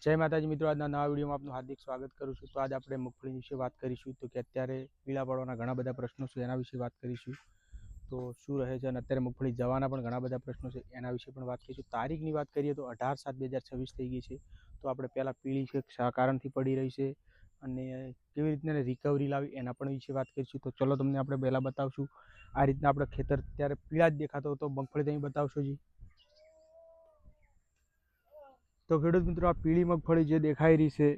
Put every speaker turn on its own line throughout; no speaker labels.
જય માતાજી મિત્રો, આજના નવા વિડીયોમાં આપનું હાર્દિક સ્વાગત કરું છું। તો આજે આપણે મગફળી વિશે વાત કરીશું। તો કે અત્યારે પીળા પડવાના ઘણા બધા પ્રશ્નો છે, એના વિશે વાત કરીશું। તો શું રહે છે અને અત્યારે મગફળી જવાના પણ ઘણા બધા પ્રશ્નો છે, એના વિશે પણ વાત કરીશું। તારીખની વાત કરીએ તો 18/7/2026 થઈ ગઈ છે। તો આપણે પહેલાં પીળી છે શા કારણથી પડી રહી છે અને કેવી રીતના રિકવરી લાવી એના પણ વિશે વાત કરીશું। તો ચલો તમને આપણે પહેલાં બતાવશું। આ રીતના આપણે ખેતર ત્યારે પીળા જ દેખાતો હતો, મગફળી તમે બતાવશો જી। તો ખેડૂત મિત્રો, આ પીળી મગફળી જે દેખાઈ રહી છે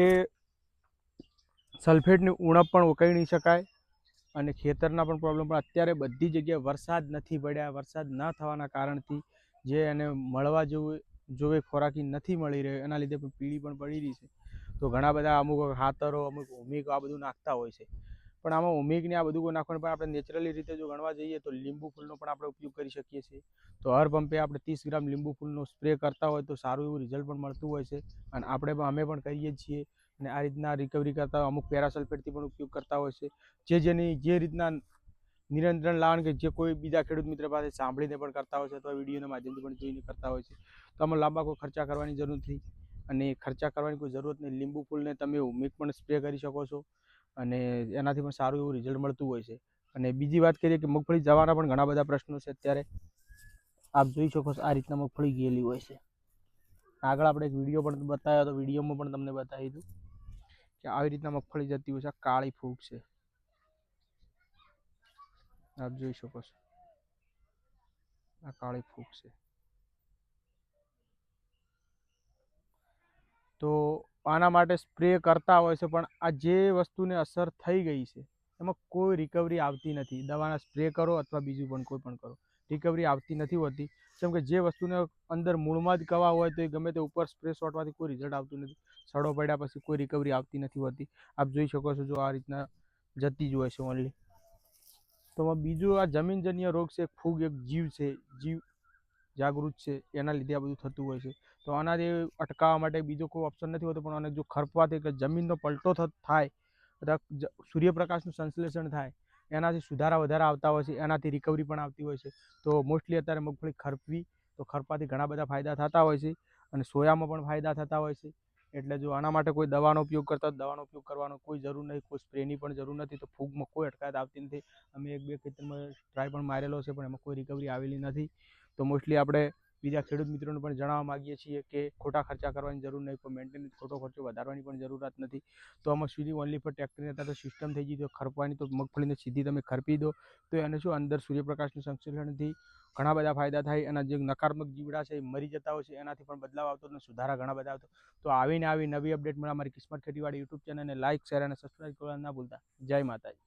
એ સલ્ફેટની ઉણપ પણ ઉકાઈ નહીં શકાય અને ખેતરના પણ પ્રોબ્લેમ, પણ અત્યારે બધી જગ્યાએ વરસાદ નથી પડ્યા। વરસાદ ન થવાના કારણથી જે એને મળવા જેવું જોવે ખોરાકી નથી મળી રહ્યો, એના લીધે પણ પીળી પણ પડી રહી છે। તો ઘણા બધા અમુક ખાતરો, અમુક ઓમિક આ બધું નાખતા હોય છે, પણ આમાં ઓમિકને આ બધું કોઈ નાખવાનું, પણ આપણે નેચરલી રીતે જો ગણવા જઈએ તો લીંબુ ફૂલનો પણ આપણે ઉપયોગ કરી શકીએ છીએ। તો હર પંપે આપણે 30 ગ્રામ લીંબુ ફૂલનો સ્પ્રે કરતા હોય તો સારું એવું રિઝલ્ટ પણ મળતું હોય છે અને અમે પણ કરીએ જ છીએ। અને આ રીતના રિકવરી કરતા અમુક પેરાસલ્ફેટથી પણ ઉપયોગ કરતા હોય છે, જેની જે રીતના નિયંત્રણ લાવવાનું કે જે કોઈ બીજા ખેડૂત મિત્ર પાસે સાંભળીને પણ કરતા હોય છે અથવા વિડીયોના માધ્યમથી પણ જોઈને કરતા હોય છે। તો આમાં લાંબા કોઈ ખર્ચા કરવાની જરૂર નથી અને ખર્ચા કરવાની કોઈ જરૂરત નહીં। લીંબુ ફૂલને તમે ઓમિક પણ સ્પ્રે કરી શકો છો અને એનાથી પણ સારું એવું રિઝલ્ટ મળતું હોય છે। અને બીજી વાત કરીએ કે મગફળી જવાના પણ ઘણા બધા પ્રશ્નો છે। અત્યારે આપ જોઈ શકો છો, આ રીતના મગફળી ગયેલી હોય છે। આગળ આપણે એક વિડીયો પણ બતાવ્યો, તો વિડીયોમાં પણ તમને બતાવી દઉં કે આવી રીતના મગફળી જતી હોય છે। આ કાળી ફૂગ છે, આપ જોઈ શકો છો, આ કાળી ફૂગ છે। તો આના માટે સ્પ્રે કરતા હોય છે, પણ આ જે વસ્તુને અસર થઈ ગઈ છે એમાં કોઈ રિકવરી આવતી નથી। દવાના સ્પ્રે કરો અથવા બીજું પણ કોઈ પણ કરો, રિકવરી આવતી નથી હોતી। કેમ કે જે વસ્તુને અંદર મૂળમાં જ કવા હોય તો એ ગમે તે ઉપર સ્પ્રે છોટવાથી કોઈ રિઝલ્ટ આવતું નથી। સડો પડ્યા પછી કોઈ રિકવરી આવતી નથી હોતી। આપ જોઈ શકો છો, જો આ રીતના જતી જ હોય છે ઓનલી। તો બીજું આ જમીનજન્ય રોગ છે, ફૂગ એક જીવ છે, જીવ જાગૃત છે, એના લીધે આ બધું થતું હોય છે। તો આનાથી અટકાવવા માટે બીજો કોઈ ઓપ્શન નથી હોતો, પણ આને જો ખરપવાથી કે જમીનનો પલટો થાય અથવા સૂર્યપ્રકાશનું સંશ્લેષણ થાય, એનાથી સુધારા વધારા આવતા હોય છે, એનાથી રિકવરી પણ આવતી હોય છે। તો મોસ્ટલી અત્યારે મગફળી ખરપવી તો ખરપાથી ઘણા બધા ફાયદા થતા હોય છે અને સોયામાં પણ ફાયદા થતા હોય છે। એટલે જો આના માટે કોઈ દવાનો ઉપયોગ કરતા, દવાનો ઉપયોગ કરવાનો કોઈ જરૂર નહીં, કોઈ સ્પ્રેની પણ જરૂર નથી। તો ફૂગમાં કોઈ અટકાયત આવતી નથી। અમે 1-2 ખેતરમાં ટ્રાય પણ મારેલો છે, પણ એમાં કોઈ રિકવરી આવેલી નથી। તો મોસ્ટલી આપણે બીજા ખેડૂત મિત્રોને પણ જણાવવા માગીએ છીએ કે ખોટા ખર્ચા કરવાની જરૂર નહીં, કોઈ મેન્ટેનન્સ ખોટો ખર્ચો વધારવાની પણ જરૂરત નથી। તો આમાં સીધી ઓનલી પર ટ્રેક્ટરની અત્યારે તો સિસ્ટમ થઈ ગઈ, તો ખરપવાની તો મગફળીને સીધી તમે ખરપી દો તો એને શું અંદર સૂર્યપ્રકાશનું સંશ્લેષણથી ઘણા બધા ફાયદા થાય। એના જે નકારાત્મક જીવડા છે એ મરી જતા હોય છે, એનાથી પણ બદલાવ આવતો અને સુધારા ઘણા બધા આવતો। તો આવીને આવી નવી અપડેટ મળે અમારી કિસ્મત ખેતીવાડી યુટ્યુબ ચેનલને લાઇક, શેર અને સબસ્ક્રાઈબ કરવા ના ભૂલતા। જય માતાજી।